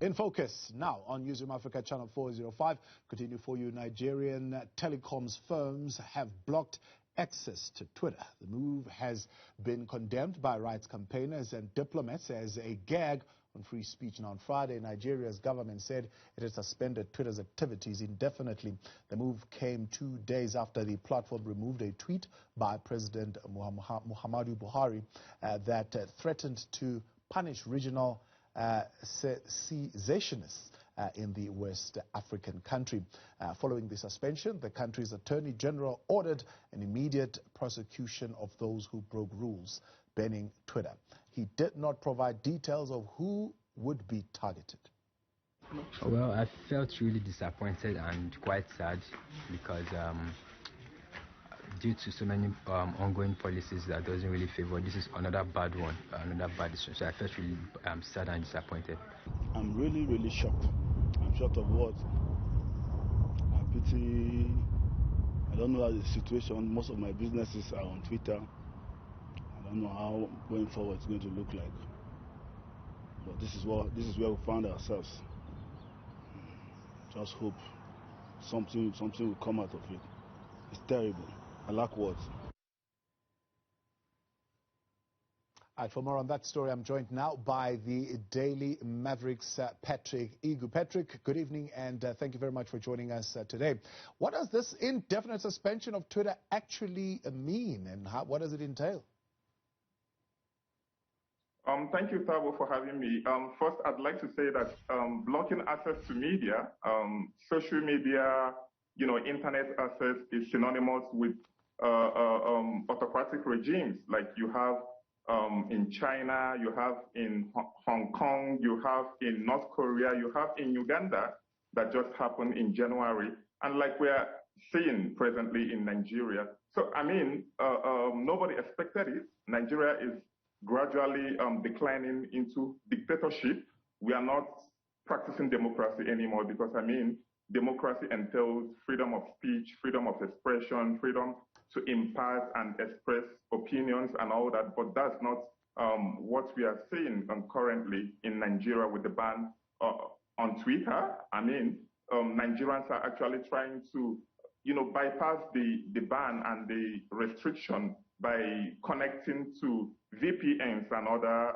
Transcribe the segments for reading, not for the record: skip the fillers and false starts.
In focus now on Newsroom Africa Channel 405. Continue for you. Nigerian telecoms firms have blocked access to Twitter. The move has been condemned by rights campaigners and diplomats as a gag on free speech. Now, on Friday, Nigeria's government said it had suspended Twitter's activities indefinitely. The move came 2 days after the platform removed a tweet by President Muhammadu Buhari that threatened to punish regional secessionists in the West African country. Following the suspension, the country's Attorney General ordered an immediate prosecution of those who broke rules banning Twitter. He did not provide details of who would be targeted. Well, I felt really disappointed and quite sad because due to so many ongoing policies that doesn't really favor, this is another bad one, another bad decision. So I felt really sad and disappointed. I'm really shocked. I'm shocked of what? I pity. I don't know how the situation. Most of my businesses are on Twitter. I don't know how going forward it's going to look like. But this is where we found ourselves. Just hope something will come out of it. It's terrible. I lack words. All right, for more on that story, I'm joined now by the Daily Mavericks, Patrick Igu. Patrick, good evening, and thank you very much for joining us today. What does this indefinite suspension of Twitter actually mean, and what does it entail? Thank you, Thabo, for having me. First, I'd like to say that blocking access to media, social media, internet access is synonymous with autocratic regimes like you have in China, you have in Hong Kong, you have in North Korea, you have in Uganda that just happened in January, and like we are seeing presently in Nigeria. So, I mean, nobody expected it. Nigeria is gradually declining into dictatorship. We are not practicing democracy anymore because, I mean, democracy entails freedom of speech, freedom of expression, freedom to impart and express opinions and all that, but that's not what we are seeing currently in Nigeria with the ban on Twitter. I mean, Nigerians are actually trying to, bypass the ban and the restriction by connecting to VPNs and other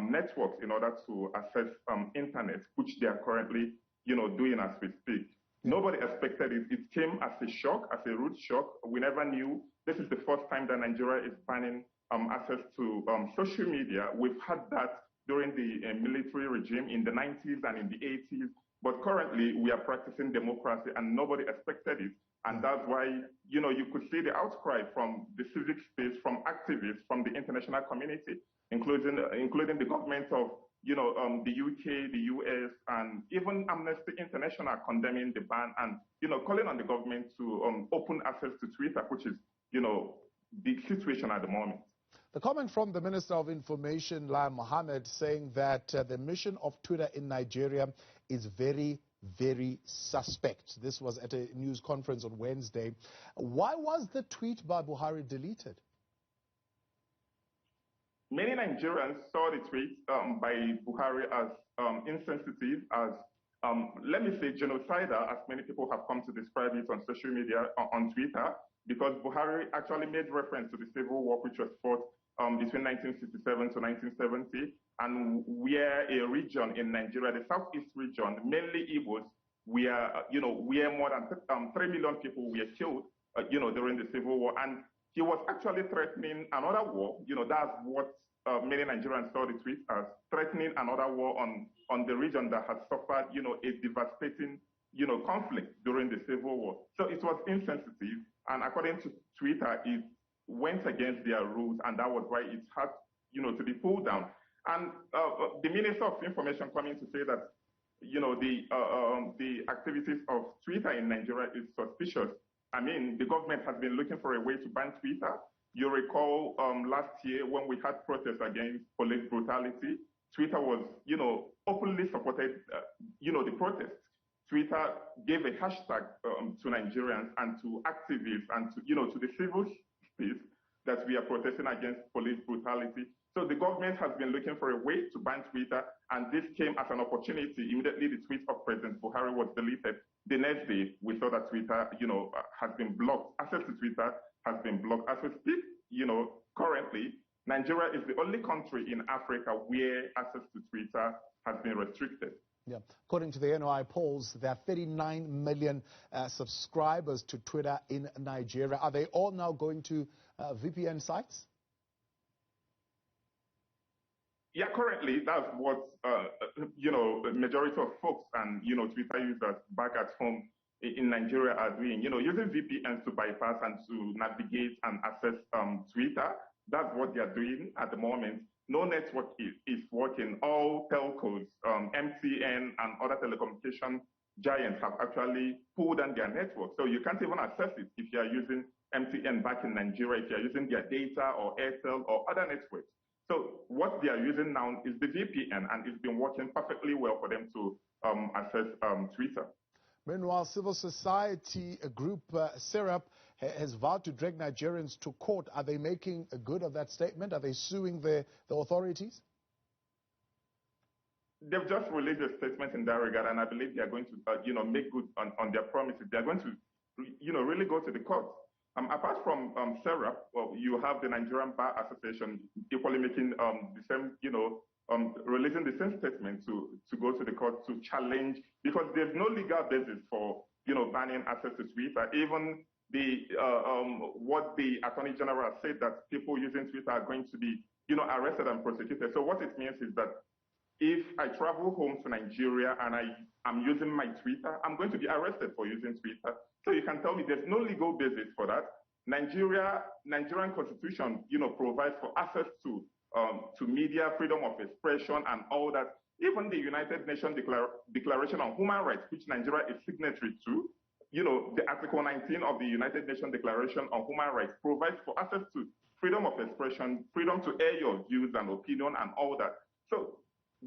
networks in order to access internet, which they are currently, doing as we speak. Nobody expected it. It came as a shock, as a rude shock. We never knew. This is the first time that Nigeria is banning access to social media. We've had that during the military regime in the 90s and in the 80s. But currently, we are practicing democracy, and nobody expected it. And that's why, you could see the outcry from the civic space, from activists, from the international community, including the government of, the UK, the US, and even Amnesty International condemning the ban and, calling on the government to open access to Twitter, which is, the situation at the moment. The comment from the Minister of Information, Lai Mohammed, saying that the mission of Twitter in Nigeria is very suspect. This was at a news conference on Wednesday. Why was the tweet by Buhari deleted? Many Nigerians saw the tweet by Buhari as insensitive, as, let me say, genocidal, as many people have come to describe it on social media, on Twitter, because Buhari actually made reference to the civil war which was fought between 1967 to 1970, and where a region in Nigeria, the southeast region, mainly Igbos, where more than 3 million people were killed, during the civil war, and he was actually threatening another war. That's what many Nigerians saw the tweet as, threatening another war on the region that has suffered, a devastating, conflict during the civil war. So it was insensitive, and according to Twitter, it went against their rules, and that was why it had, to be pulled down. And the Minister of Information coming to say that, the activities of Twitter in Nigeria is suspicious. I mean, the government has been looking for a way to ban Twitter. You recall last year when we had protests against police brutality, Twitter was, openly supported, the protests. Twitter gave a hashtag to Nigerians and to activists and to, to the civil space that we are protesting against police brutality. So the government has been looking for a way to ban Twitter, and this came as an opportunity. Immediately, the tweet of President Buhari was deleted. The next day, we saw that Twitter, has been blocked. Access to Twitter has been blocked. As we speak, currently, Nigeria is the only country in Africa where access to Twitter has been restricted. Yeah. According to the NOI polls, there are 39 million subscribers to Twitter in Nigeria. Are they all now going to VPN sites? Yeah, currently, that's what, the majority of folks and, Twitter users back at home in Nigeria are doing. Using VPNs to bypass and to navigate and access Twitter. That's what they are doing at the moment. No network is working. All telcos, MTN and other telecommunication giants have actually pulled down their network. So you can't even access it if you are using MTN back in Nigeria, if you are using their data or Airtel or other networks. So what they are using now is the VPN, and it's been working perfectly well for them to access Twitter. Meanwhile, civil society group SERAP has vowed to drag Nigerians to court. Are they making a good of that statement? Are they suing the authorities? They've just released a statement in that regard, and I believe they are going to, make good on their promises. They are going to, really go to the court. Apart from SERAP, you have the Nigerian Bar Association equally making the same, releasing the same statement to go to the court to challenge, because there's no legal basis for, banning access to Twitter. Even the what the Attorney General said, that people using Twitter are going to be, arrested and prosecuted. So what it means is that if I travel home to Nigeria and I'm using my Twitter, I'm going to be arrested for using Twitter. So you can tell me there's no legal basis for that. Nigerian Constitution, provides for access to media, freedom of expression, and all that. Even the United Nations Declaration on Human Rights, which Nigeria is signatory to, the Article 19 of the United Nations Declaration on Human Rights provides for access to freedom of expression, freedom to air your views and opinion, and all that. So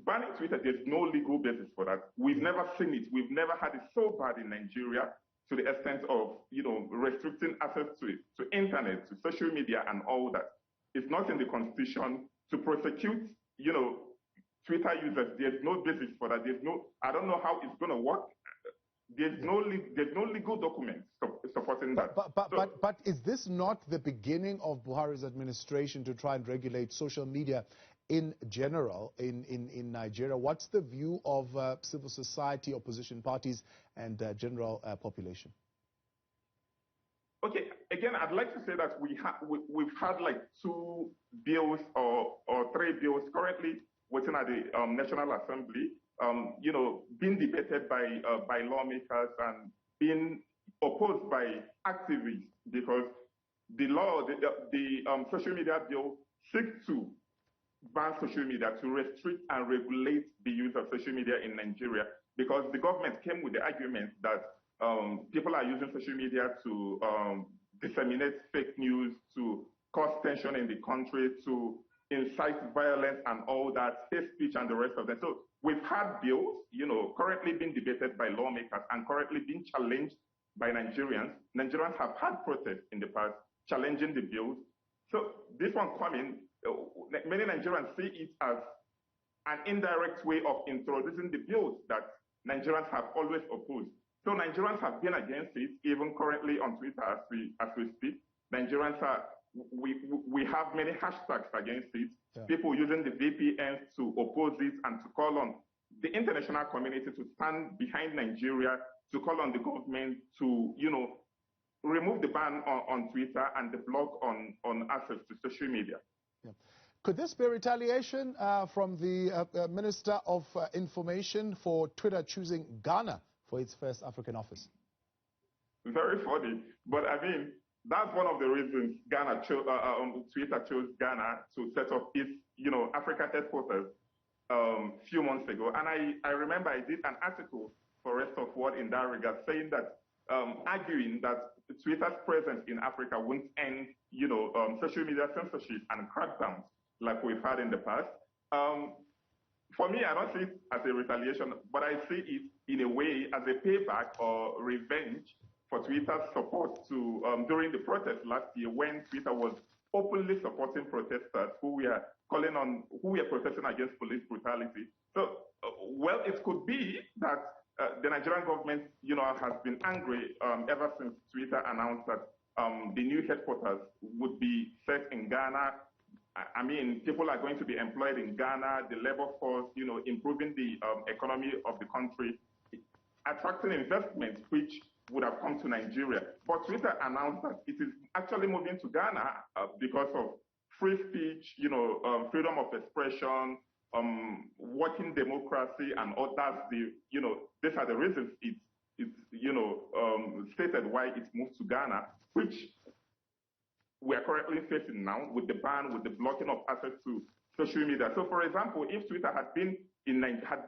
banning Twitter, there's no legal basis for that. We've never seen it. We've never had it so bad in Nigeria to the extent of, restricting access to internet, to social media, and all that. It's not in the Constitution to prosecute, Twitter users. There's no basis for that. I don't know how it's going to work. There's no legal documents supporting that. But is this not the beginning of Buhari's administration to try and regulate social media in general in Nigeria? What's the view of civil society, opposition parties, and general population? Okay, again, I'd like to say that we've had like 2 bills or 3 bills currently waiting at the National Assembly, being debated by lawmakers and being opposed by activists, because the social media bill seeks to ban social media, to restrict and regulate the use of social media in Nigeria, because the government came with the argument that people are using social media to disseminate fake news, to cause tension in the country, to incite violence and all that, hate speech and the rest of that. So we've had bills, currently being debated by lawmakers and currently being challenged by Nigerians. Nigerians have had protests in the past challenging the bills. So this one coming, many Nigerians see it as an indirect way of introducing the bills that Nigerians have always opposed. So Nigerians have been against it, even currently on Twitter as we speak. Nigerians we have many hashtags against it. Yeah. People using the VPNs to oppose it and to call on the international community to stand behind Nigeria, to call on the government to, remove the ban on Twitter and the block on access to social media. Yeah. Could this be retaliation from the Minister of Information for Twitter choosing Ghana for its first African office? Very funny, but I mean, that's one of the reasons Twitter chose Ghana to set up its, African headquarters few months ago. And I remember I did an article for Rest of World in that regard, saying that, arguing that Twitter's presence in Africa won't end, social media censorship and crackdowns like we've had in the past. For me, I don't see it as a retaliation, but I see it in a way as a payback or revenge for Twitter's support to during the protest last year, when Twitter was openly supporting protesters who were protesting against police brutality. So, well, it could be that the Nigerian government, has been angry ever since Twitter announced that the new headquarters would be set in Ghana. I mean, people are going to be employed in Ghana, the labor force, improving the economy of the country, attracting investment, which would have come to Nigeria. But Twitter announced that it is actually moving to Ghana because of free speech, freedom of expression, working democracy, and all that. These are the reasons it's stated why it moved to Ghana, which we are currently facing now with the ban, with the blocking of access to social media. So, for example, if Twitter had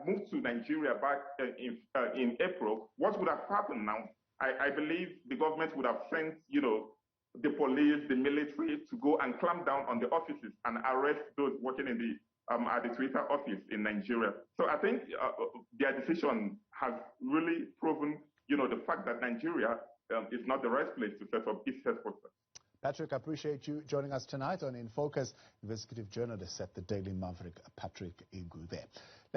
moved to Nigeria back in April, what would have happened now? I believe the government would have sent, the police, the military to go and clamp down on the offices and arrest those working in at the Twitter office in Nigeria. So I think their decision has really proven, the fact that Nigeria is not the right place to set up its headquarters. Patrick, I appreciate you joining us tonight on In Focus. Investigative journalist at the Daily Maverick, Patrick Igu there.